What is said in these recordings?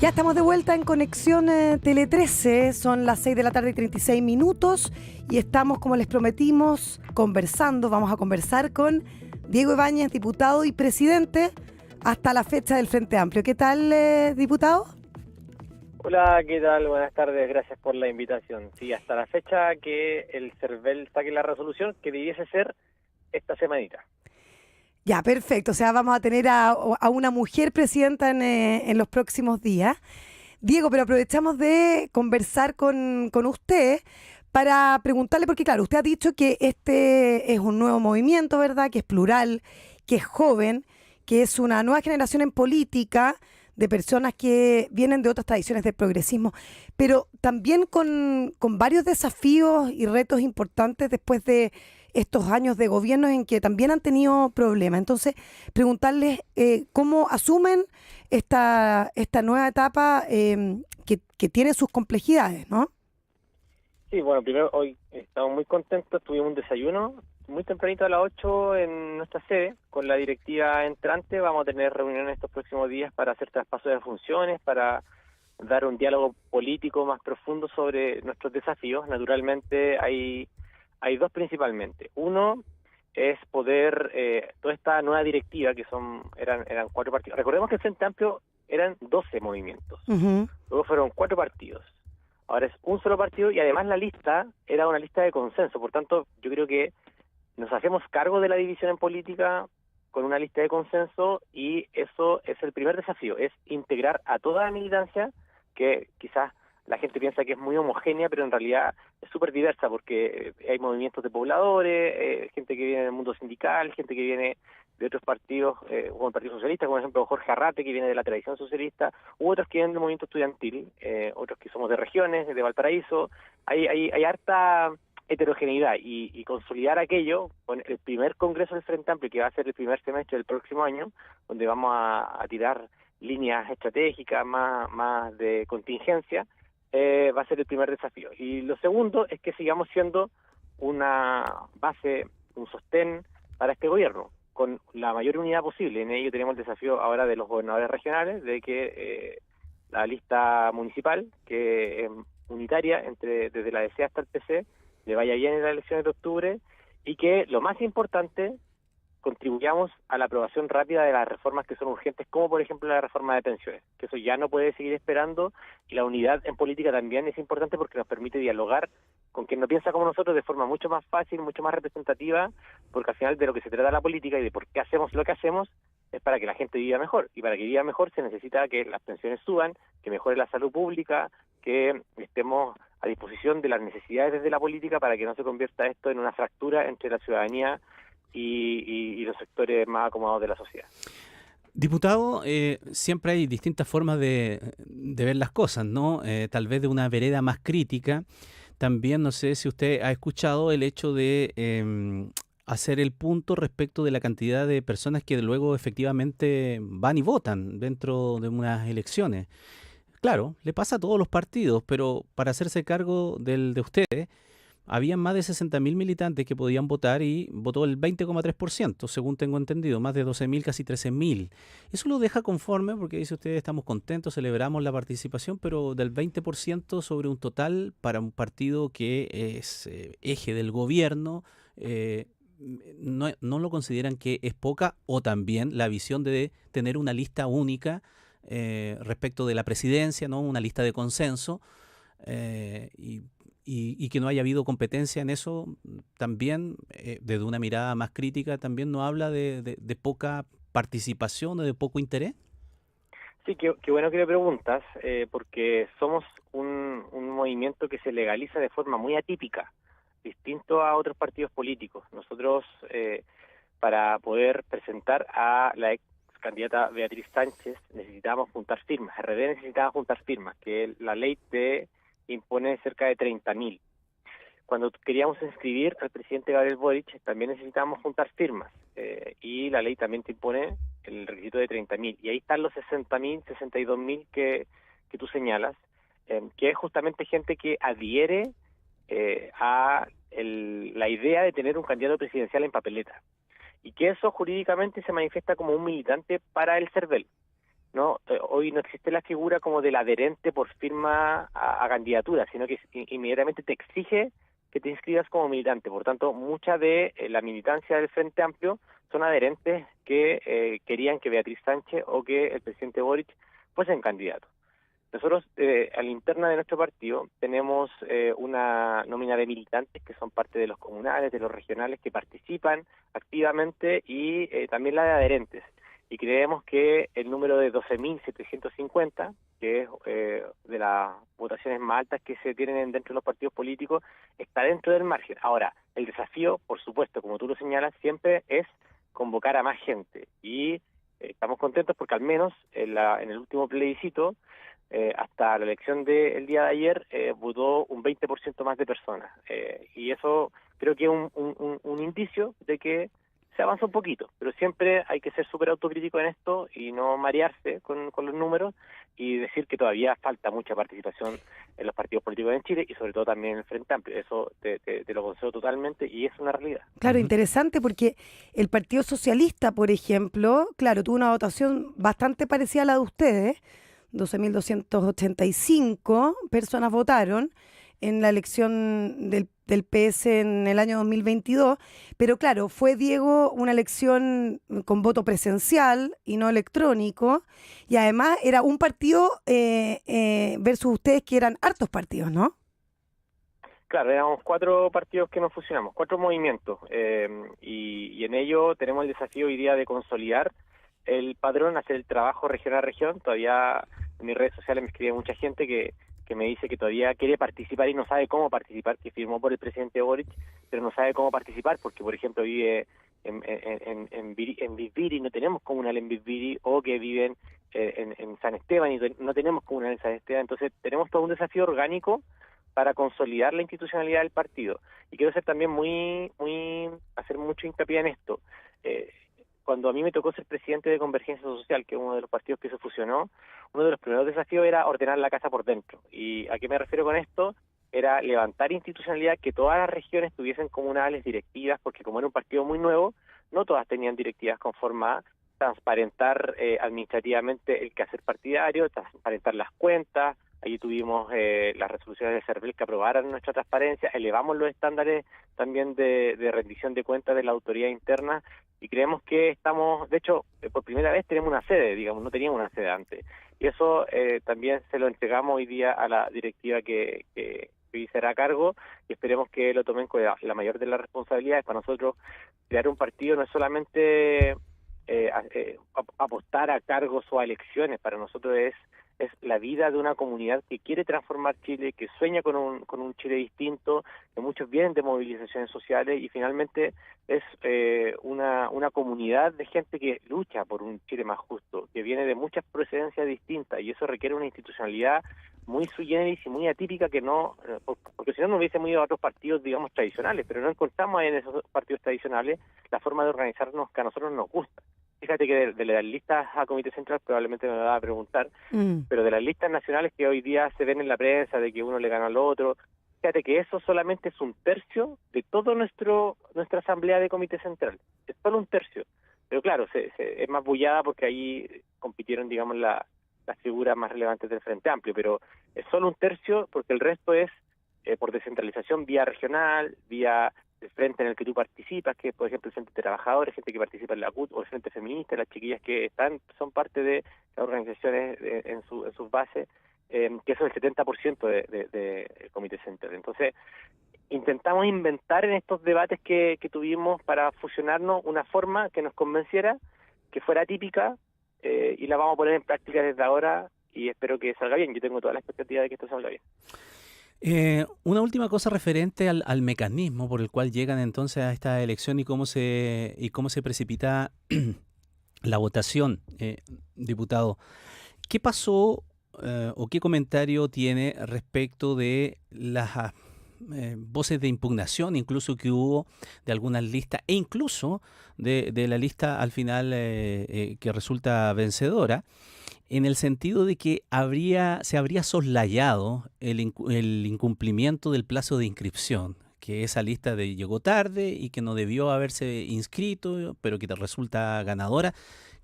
Ya estamos de vuelta en Conexión Tele 13, son las 6 de la tarde y 36 minutos y estamos, como les prometimos, conversando. Vamos a conversar con Diego Ibáñez, diputado y presidente hasta la fecha del Frente Amplio. ¿Qué tal, diputado? Hola, ¿qué tal? Buenas tardes, gracias por la invitación. Sí, hasta la fecha que el CERVEL saque la resolución, que debiese ser esta semanita. Ya, perfecto. O sea, vamos a tener a una mujer presidenta en los próximos días. Diego, pero aprovechamos de conversar con usted para preguntarle, porque claro, usted ha dicho que este es un nuevo movimiento, ¿verdad? Que es plural, que es joven, que es una nueva generación en política de personas que vienen de otras tradiciones del progresismo, pero también con varios desafíos y retos importantes después de estos años de gobierno en que también han tenido problemas. Entonces, preguntarles cómo asumen esta nueva etapa que tiene sus complejidades, ¿no? Sí, bueno, primero hoy estamos muy contentos, tuvimos un desayuno muy tempranito a las 8 en nuestra sede con la directiva entrante. Vamos a tener reuniones estos próximos días para hacer traspaso de funciones, para dar un diálogo político más profundo sobre nuestros desafíos. Naturalmente hay dos principalmente. Uno es poder, toda esta nueva directiva que eran 4 partidos. Recordemos que el Frente Amplio eran 12 movimientos, Uh-huh. luego fueron 4 partidos. Ahora es un solo partido y además la lista era una lista de consenso. Por tanto, yo creo que nos hacemos cargo de la división en política con una lista de consenso y eso es el primer desafío, es integrar a toda la militancia que quizás la gente piensa que es muy homogénea, pero en realidad es súper diversa porque hay movimientos de pobladores, gente que viene del mundo sindical, gente que viene de otros partidos, como el Partido Socialista, como por ejemplo Jorge Arrate, que viene de la tradición socialista, u otros que vienen del movimiento estudiantil, otros que somos de regiones, de Valparaíso. Hay harta heterogeneidad y consolidar aquello con el primer congreso del Frente Amplio, que va a ser el primer semestre del próximo año, donde vamos a tirar líneas estratégicas más de contingencia, va a ser el primer desafío. Y lo segundo es que sigamos siendo una base, un sostén para este gobierno, con la mayor unidad posible. En ello tenemos el desafío ahora de los gobernadores regionales, de que la lista municipal, que es unitaria desde la DC hasta el PC, le vaya bien en las elecciones de octubre y que, lo más importante, contribuyamos a la aprobación rápida de las reformas que son urgentes, como por ejemplo la reforma de pensiones, que eso ya no puede seguir esperando, y la unidad en política también es importante porque nos permite dialogar con quien no piensa como nosotros de forma mucho más fácil, mucho más representativa, porque al final de lo que se trata la política y de por qué hacemos lo que hacemos es para que la gente viva mejor, y para que viva mejor se necesita que las pensiones suban, que mejore la salud pública, que estemos a disposición de las necesidades desde la política para que no se convierta esto en una fractura entre la ciudadanía y los sectores más acomodados de la sociedad. Diputado, siempre hay distintas formas de ver las cosas, ¿no? Tal vez de una vereda más crítica. También no sé si usted ha escuchado el hecho de hacer el punto respecto de la cantidad de personas que luego efectivamente van y votan dentro de unas elecciones. Claro, le pasa a todos los partidos, pero para hacerse cargo de ustedes, habían más de 60.000 militantes que podían votar y votó el 20,3%, según tengo entendido, más de 12.000, casi 13.000. Eso lo deja conforme porque dice usted, estamos contentos, celebramos la participación, pero del 20% sobre un total para un partido que es eje del gobierno, no lo consideran que es poca, o también la visión de tener una lista única respecto de la presidencia, ¿no? Una lista de consenso, y que no haya habido competencia en eso también, desde una mirada más crítica, también no habla de poca participación o de poco interés. Sí, qué bueno que le preguntas, porque somos un movimiento que se legaliza de forma muy atípica, distinto a otros partidos políticos. Nosotros, para poder presentar a la ex candidata Beatriz Sánchez, necesitábamos juntar firmas. RD necesitaba juntar firmas, que la ley impone cerca de 30.000. Cuando queríamos inscribir al presidente Gabriel Boric, también necesitábamos juntar firmas, y la ley también te impone el requisito de 30.000. Y ahí están los 60.000, 62.000 que tú señalas, que es justamente gente que adhiere a la idea de tener un candidato presidencial en papeleta, y que eso jurídicamente se manifiesta como un militante para el CERVEL. no, hoy no existe la figura como del adherente por firma a candidatura, sino que inmediatamente te exige que te inscribas como militante. Por tanto, mucha de la militancia del Frente Amplio son adherentes que querían que Beatriz Sánchez o que el presidente Boric fuesen candidatos. Nosotros, a la interna de nuestro partido, tenemos una nómina de militantes que son parte de los comunales, de los regionales, que participan activamente y también la de adherentes. Y creemos que el número de 12.750, que es de las votaciones más altas que se tienen dentro de los partidos políticos, está dentro del margen. Ahora, el desafío, por supuesto, como tú lo señalas, siempre es convocar a más gente. Y estamos contentos porque al menos en el último plebiscito, hasta la elección del día de ayer, votó un 20% más de personas. Y eso creo que es un indicio de que se avanza un poquito, pero siempre hay que ser súper autocrítico en esto y no marearse con los números y decir que todavía falta mucha participación en los partidos políticos en Chile y sobre todo también en el Frente Amplio. Eso te lo concedo totalmente y es una realidad. Claro, interesante porque el Partido Socialista, por ejemplo, claro, tuvo una votación bastante parecida a la de ustedes, 12.285 personas votaron en la elección del PS en el año 2022, pero claro, fue, Diego, una elección con voto presencial y no electrónico, y además era un partido versus ustedes que eran hartos partidos, ¿no? Claro, éramos 4 partidos que nos fusionamos, 4 movimientos, y en ello tenemos el desafío hoy día de consolidar el padrón, hacer el trabajo región a región. Todavía en mis redes sociales me escribe mucha gente que me dice que todavía quiere participar y no sabe cómo participar, que firmó por el presidente Boric, pero no sabe cómo participar porque, por ejemplo, vive en Bisbiri, no tenemos comunal en Bisbiri, o que viven en San Esteban y no tenemos comunal en San Esteban. Entonces tenemos todo un desafío orgánico para consolidar la institucionalidad del partido. Y quiero ser también hacer mucho hincapié en esto. Cuando a mí me tocó ser presidente de Convergencia Social, que es uno de los partidos que se fusionó, uno de los primeros desafíos era ordenar la casa por dentro. ¿Y a qué me refiero con esto? Era levantar institucionalidad, que todas las regiones tuviesen comunales, directivas, porque como era un partido muy nuevo, no todas tenían directivas conformadas, transparentar administrativamente el quehacer partidario, transparentar las cuentas. Allí tuvimos las resoluciones de CERVEL que aprobaron nuestra transparencia, elevamos los estándares también de rendición de cuentas de la autoridad interna y creemos que estamos, de hecho, por primera vez tenemos una sede, digamos, no teníamos una sede antes. Y eso también se lo entregamos hoy día a la directiva que hoy será a cargo y esperemos que lo tomen con la mayor de las responsabilidades. Para nosotros, crear un partido no es solamente apostar a cargos o a elecciones, para nosotros es la vida de una comunidad que quiere transformar Chile, que sueña con un Chile distinto, que muchos vienen de movilizaciones sociales y finalmente es una comunidad de gente que lucha por un Chile más justo, que viene de muchas procedencias distintas y eso requiere una institucionalidad muy sui generis y muy atípica que no, porque si no hubiésemos ido a otros partidos, digamos, tradicionales, pero no encontramos en esos partidos tradicionales la forma de organizarnos que a nosotros nos gusta. Fíjate que de las listas a Comité Central probablemente me lo va a preguntar, pero de las listas nacionales que hoy día se ven en la prensa de que uno le gana al otro, fíjate que eso solamente es 1/3 de todo nuestra asamblea de Comité Central. Es solo 1/3. Pero claro, es más bullada porque ahí compitieron, digamos, las figuras más relevantes del Frente Amplio, pero es solo 1/3 porque el resto es por descentralización vía regional, vía el frente en el que tú participas, que es, por ejemplo, el Frente de Trabajadores, gente que participa en la CUT, o el Frente Feminista, las chiquillas que son parte de las organizaciones en sus bases, que eso es el 70% del Comité Central. Entonces, intentamos inventar en estos debates que tuvimos para fusionarnos una forma que nos convenciera, que fuera típica, y la vamos a poner en práctica desde ahora y espero que salga bien. Yo tengo toda la expectativa de que esto salga bien. Una última cosa referente al mecanismo por el cual llegan entonces a esta elección y cómo se precipita la votación, diputado. ¿Qué pasó o qué comentario tiene respecto de las voces de impugnación, incluso que hubo de algunas listas e incluso de la lista al final que resulta vencedora? En el sentido de que se habría soslayado el incumplimiento del plazo de inscripción, que esa lista llegó tarde y que no debió haberse inscrito, pero que resulta ganadora.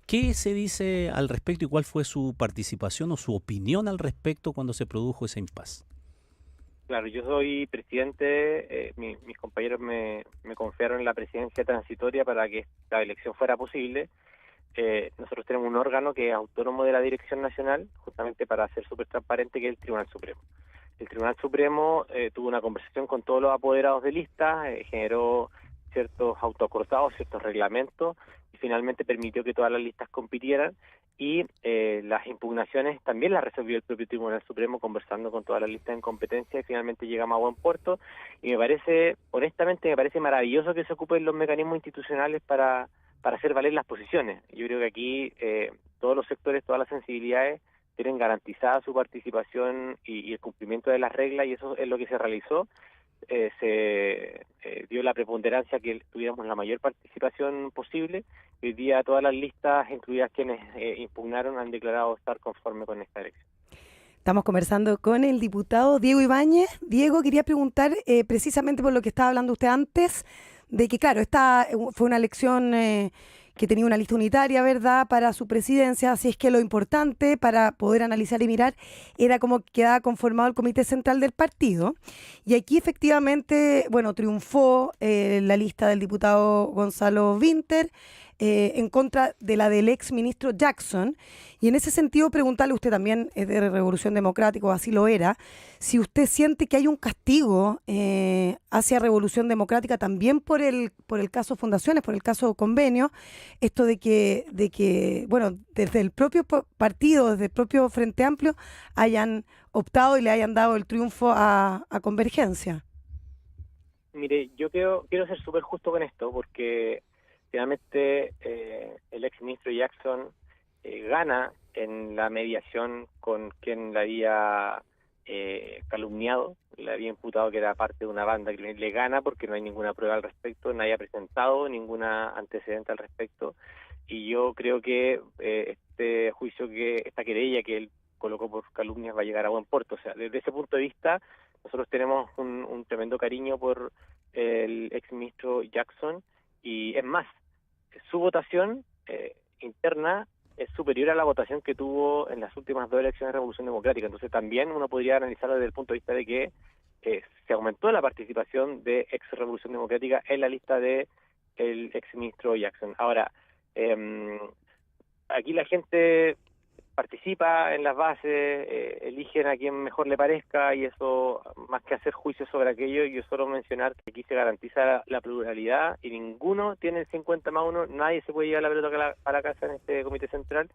¿Qué se dice al respecto y cuál fue su participación o su opinión al respecto cuando se produjo ese impasse? Claro, yo soy presidente, mis compañeros me confiaron la presidencia transitoria para que esta elección fuera posible. Nosotros tenemos un órgano que es autónomo de la Dirección Nacional, justamente para ser súper transparente, que es el Tribunal Supremo. El Tribunal Supremo tuvo una conversación con todos los apoderados de lista, generó ciertos autoacordados, ciertos reglamentos, y finalmente permitió que todas las listas compitieran, y las impugnaciones también las resolvió el propio Tribunal Supremo conversando con todas las listas en competencia, y finalmente llegamos a buen puerto. Y honestamente me parece maravilloso que se ocupen los mecanismos institucionales para hacer valer las posiciones. Yo creo que aquí todos los sectores, todas las sensibilidades tienen garantizada su participación y el cumplimiento de las reglas, y eso es lo que se realizó. Se dio la preponderancia que tuviéramos la mayor participación posible. Hoy día todas las listas, incluidas quienes impugnaron, han declarado estar conforme con esta elección. Estamos conversando con el diputado Diego Ibáñez. Diego, quería preguntar precisamente por lo que estaba hablando usted antes, de que claro, esta fue una elección que tenía una lista unitaria, ¿verdad?, para su presidencia, así es que lo importante para poder analizar y mirar era cómo quedaba conformado el comité central del partido. Y aquí efectivamente, bueno, triunfó la lista del diputado Gonzalo Vinter en contra de la del ex ministro Jackson. Y en ese sentido, preguntarle, usted también es de Revolución Democrática, o así lo era, si usted siente que hay un castigo hacia Revolución Democrática también por el caso Fundaciones, por el caso Convenio, esto de que bueno, desde el propio partido, desde el propio Frente Amplio, hayan optado y le hayan dado el triunfo a Convergencia. Mire, yo quiero ser súper justo con esto, porque finalmente el ex ministro Jackson gana en la mediación con quien la había calumniado, le había imputado que era parte de una banda, que le gana porque no hay ninguna prueba al respecto, nadie ha presentado ninguna antecedente al respecto, y yo creo que este juicio, esta querella que él colocó por calumnias, va a llegar a buen puerto. O sea, desde ese punto de vista, nosotros tenemos un tremendo cariño por el ex ministro Jackson, y es más, su votación interna es superior a la votación que tuvo en las últimas 2 elecciones de Revolución Democrática. Entonces también uno podría analizarlo desde el punto de vista de que se aumentó la participación de ex Revolución Democrática en la lista de el ex ministro Jackson. Ahora, aquí la gente participa en las bases, eligen a quien mejor le parezca, y eso, más que hacer juicios sobre aquello, yo solo mencionar que aquí se garantiza la pluralidad y ninguno tiene el 50+1, nadie se puede llevar la pelota a la casa en este comité central,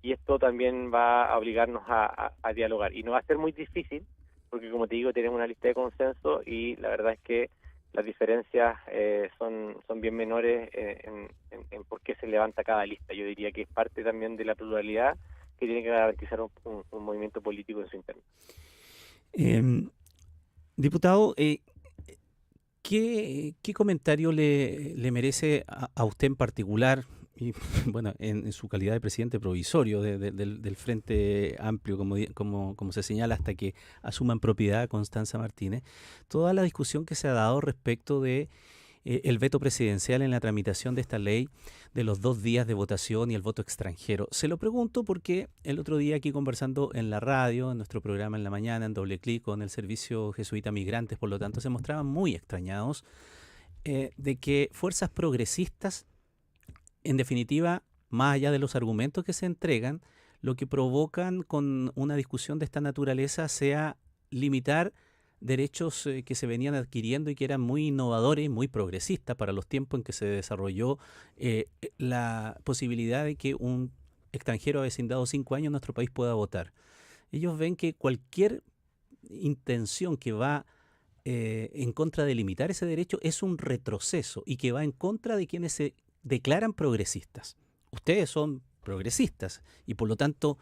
y esto también va a obligarnos a dialogar. Y no va a ser muy difícil, porque como te digo, tenemos una lista de consenso, y la verdad es que las diferencias son bien menores en por qué se levanta cada lista. Yo diría que es parte también de la pluralidad que tiene que garantizar un movimiento político en su interno. Diputado, ¿qué comentario le merece a usted en particular, y bueno, en su calidad de presidente provisorio del Frente Amplio, como se señala, hasta que asuman propiedad Constanza Martínez, toda la discusión que se ha dado respecto de el veto presidencial en la tramitación de esta ley de los 2 días de votación y el voto extranjero? Se lo pregunto porque el otro día aquí conversando en la radio, en nuestro programa en la mañana, en Doble Clic, con el Servicio Jesuita Migrantes, por lo tanto, se mostraban muy extrañados de que fuerzas progresistas, en definitiva, más allá de los argumentos que se entregan, lo que provocan con una discusión de esta naturaleza sea limitar derechos que se venían adquiriendo y que eran muy innovadores, muy progresistas para los tiempos en que se desarrolló la posibilidad de que un extranjero avecindado 5 años en nuestro país pueda votar. Ellos ven que cualquier intención que va en contra de limitar ese derecho es un retroceso y que va en contra de quienes se declaran progresistas. Ustedes son progresistas y por lo tanto,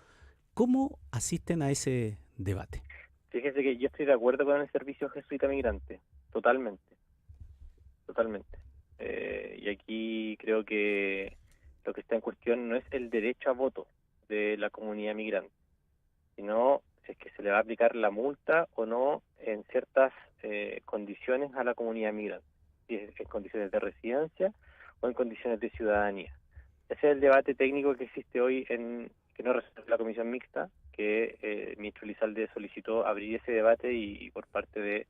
¿cómo asisten a ese debate? Fíjese que yo estoy de acuerdo con el Servicio Jesuita Migrante, totalmente. Y aquí creo que lo que está en cuestión no es el derecho a voto de la comunidad migrante, sino es que se le va a aplicar la multa o no en ciertas condiciones a la comunidad migrante, si es en condiciones de residencia o en condiciones de ciudadanía. Ese es el debate técnico que existe hoy que no resuelve la comisión mixta, que el ministro Elizalde solicitó abrir ese debate y por parte del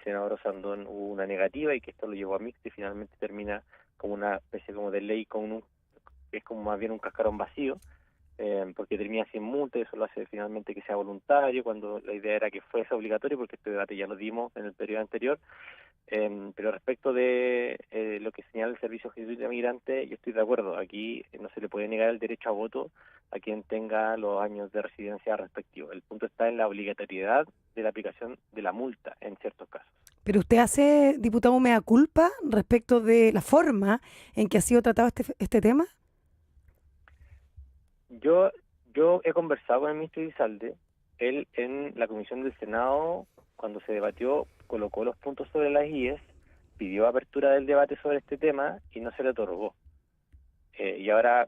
senador Osandón hubo una negativa y que esto lo llevó a mixta y finalmente termina como una especie como de ley que es como más bien un cascarón vacío, porque termina sin multa y eso lo hace finalmente que sea voluntario, cuando la idea era que fuese obligatorio, porque este debate ya lo dimos en el periodo anterior. Pero respecto de lo que señala el Servicio Jesuita Migrante, yo estoy de acuerdo. Aquí no se le puede negar el derecho a voto a quien tenga los años de residencia respectivos. El punto está en la obligatoriedad de la aplicación de la multa en ciertos casos. Pero usted hace, diputado, mea culpa respecto de la forma en que ha sido tratado este tema. Yo he conversado con el ministro Elizalde. Él en la comisión del Senado, cuando se debatió, colocó los puntos sobre las IES, pidió apertura del debate sobre este tema y no se le otorgó. Y ahora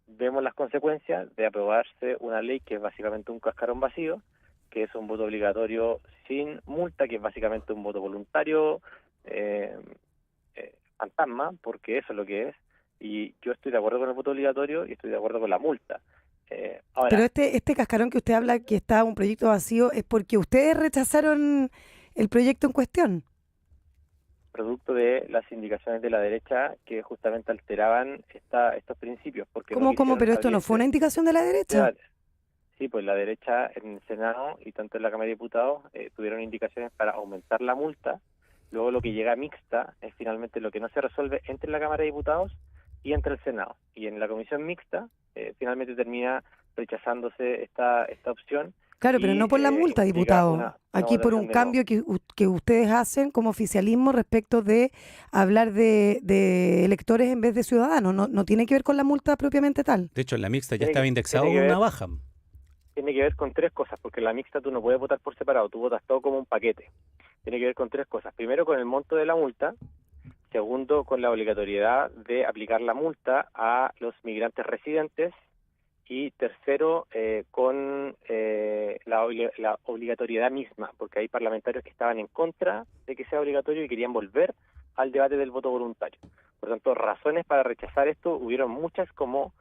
vemos las consecuencias de aprobarse una ley que es básicamente un cascarón vacío, que es un voto obligatorio sin multa, que es básicamente un voto voluntario fantasma, porque eso es lo que es. Y yo estoy de acuerdo con el voto obligatorio y estoy de acuerdo con la multa. Ahora, Pero este cascarón que usted habla, que está un proyecto vacío, es porque ustedes rechazaron el proyecto en cuestión. producto de las indicaciones de la derecha que justamente alteraban estos principios. Porque ¿Cómo? Pero esto no fue una indicación de la derecha. Sí, pues la derecha en el Senado y tanto en la Cámara de Diputados tuvieron indicaciones para aumentar la multa. Luego lo que llega a mixta es finalmente lo que no se resuelve entre la Cámara de Diputados y entre el Senado. Y en la comisión mixta finalmente termina rechazándose esta opción. Claro, pero no por la multa, diputado. Aquí por un cambio que ustedes hacen como oficialismo respecto de hablar de electores en vez de ciudadanos. No tiene que ver con la multa propiamente tal. De hecho, en la mixta ya estaba indexado una baja. Tiene que ver con tres cosas, porque en la mixta tú no puedes votar por separado, tú votas todo como un paquete. Tiene que ver con tres cosas. Primero, con el monto de la multa. Segundo, con la obligatoriedad de aplicar la multa a los migrantes residentes. Y tercero, con la obligatoriedad misma, porque hay parlamentarios que estaban en contra de que sea obligatorio y querían volver al debate del voto voluntario. Por lo tanto, razones para rechazar esto hubieron muchas, como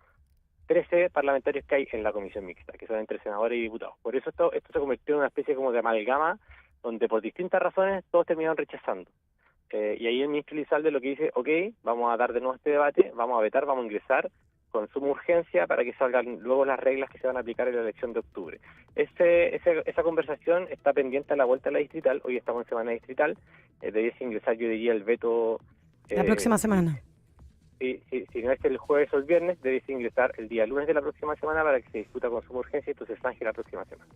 13 parlamentarios que hay en la comisión mixta, que son entre senadores y diputados. Por eso esto se convirtió en una especie como de amalgama, donde por distintas razones todos terminaron rechazando. Y ahí el ministro Elizalde lo que dice, ok, vamos a dar de nuevo este debate, vamos a vetar, vamos a ingresar con suma urgencia para que salgan luego las reglas que se van a aplicar en la elección de octubre. Esa conversación está pendiente a la vuelta de la distrital. Hoy estamos en semana distrital. Debiese ingresar, yo diría, el veto... la próxima semana. Si no es el jueves o el viernes, debiese ingresar el día lunes de la próxima semana para que se discuta con suma urgencia y entonces zanje la próxima semana.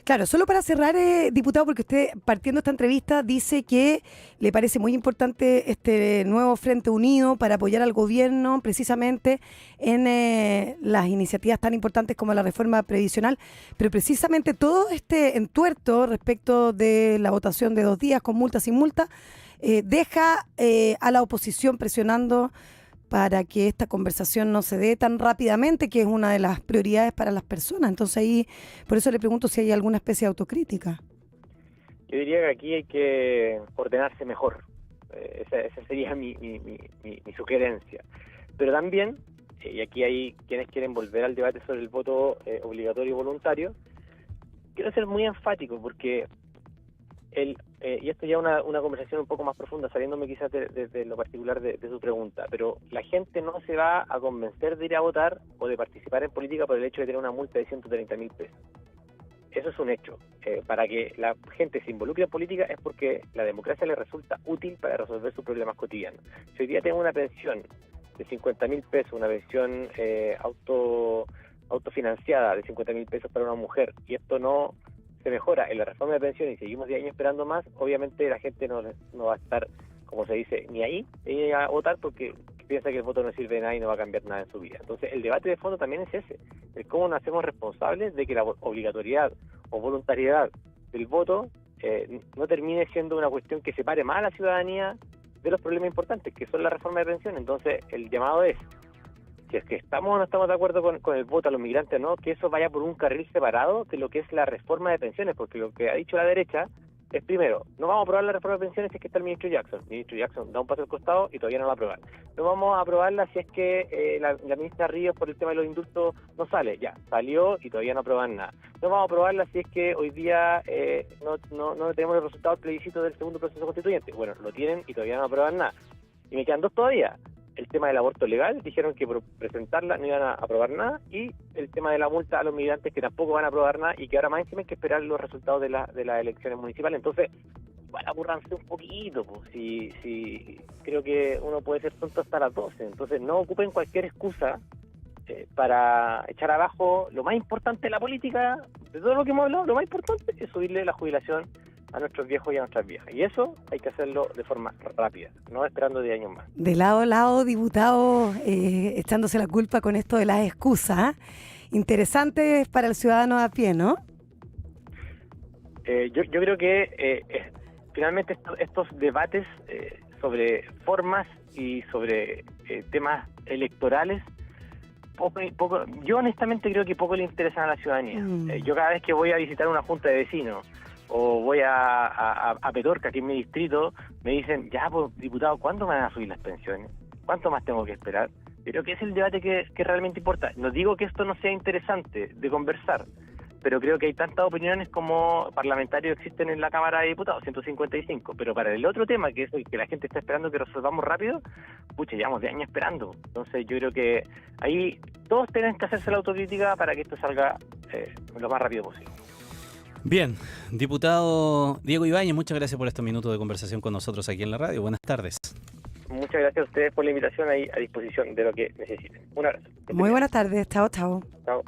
Claro, solo para cerrar, diputado, porque usted, partiendo de esta entrevista, dice que le parece muy importante este nuevo Frente Unido para apoyar al gobierno precisamente en las iniciativas tan importantes como la reforma previsional, pero precisamente todo este entuerto respecto de la votación de 2 días con multa, sin multa, deja a la oposición presionando para que esta conversación no se dé tan rápidamente, que es una de las prioridades para las personas. Entonces ahí, por eso le pregunto si hay alguna especie de autocrítica. Yo diría que aquí hay que ordenarse mejor. Esa sería mi sugerencia. Pero también, y aquí hay quienes quieren volver al debate sobre el voto obligatorio y voluntario, quiero ser muy enfático porque y esto ya es una conversación un poco más profunda, saliéndome quizás de lo particular de su pregunta, pero la gente no se va a convencer de ir a votar o de participar en política por el hecho de tener una multa de 130.000 pesos. Eso es un hecho. Para que la gente se involucre en política es porque la democracia le resulta útil para resolver sus problemas cotidianos. Si hoy día tengo una pensión de 50.000 pesos, una pensión autofinanciada de 50.000 pesos para una mujer, y esto no se mejora en la reforma de pensiones y seguimos 10 años esperando más, obviamente la gente no va a estar, como se dice, ni ahí a votar porque piensa que el voto no sirve de nada y no va a cambiar nada en su vida. Entonces el debate de fondo también es ese, es cómo nos hacemos responsables de que la obligatoriedad o voluntariedad del voto no termine siendo una cuestión que separe más a la ciudadanía de los problemas importantes, que son la reforma de pensiones. Entonces el llamado es, si es que estamos o no estamos de acuerdo con el voto a los migrantes, no, que eso vaya por un carril separado de lo que es la reforma de pensiones, porque lo que ha dicho la derecha es primero, no vamos a aprobar la reforma de pensiones si es que está el ministro Jackson. El ministro Jackson da un paso al costado y todavía no la va a aprobar. No vamos a aprobarla si es que la ministra Ríos por el tema de los indultos no sale. Ya, salió y todavía no aproban nada. No vamos a aprobarla si es que hoy día no tenemos el resultado del plebiscito del segundo proceso constituyente. Bueno, lo tienen y todavía no aproban nada. Y me quedan dos todavía. El tema del aborto legal, dijeron que por presentarla no iban a aprobar nada, y el tema de la multa a los migrantes, que tampoco van a aprobar nada, y que ahora más encima hay que esperar los resultados de las elecciones municipales. Entonces, bueno, apúrranse un poquito, pues, si creo que uno puede ser tonto hasta las 12, entonces no ocupen cualquier excusa para echar abajo lo más importante de la política, de todo lo que hemos hablado. Lo más importante es subirle la jubilación a nuestros viejos y a nuestras viejas. Y eso hay que hacerlo de forma rápida, no esperando 10 años más. De lado a lado, diputado, echándose la culpa con esto de las excusas. Interesante para el ciudadano de a pie, ¿no? Yo creo que finalmente estos debates sobre formas y sobre temas electorales, yo honestamente creo que poco le interesan a la ciudadanía. Yo cada vez que voy a visitar una junta de vecinos, o voy a Petorca, que es mi distrito, me dicen, ya, pues, diputado, ¿cuándo van a subir las pensiones? ¿Cuánto más tengo que esperar? Creo que es el debate que realmente importa. No digo que esto no sea interesante de conversar, pero creo que hay tantas opiniones como parlamentarios existen en la Cámara de Diputados, 155. Pero para el otro tema, que es el que la gente está esperando que resolvamos rápido, pucha, llevamos de años esperando. Entonces yo creo que ahí todos tienen que hacerse la autocrítica para que esto salga lo más rápido posible. Bien, diputado Diego Ibáñez, muchas gracias por estos minutos de conversación con nosotros aquí en la radio. Buenas tardes. Muchas gracias a ustedes por la invitación, ahí a disposición de lo que necesiten. Un abrazo. Muy buenas tardes. Chao, chao. Chao.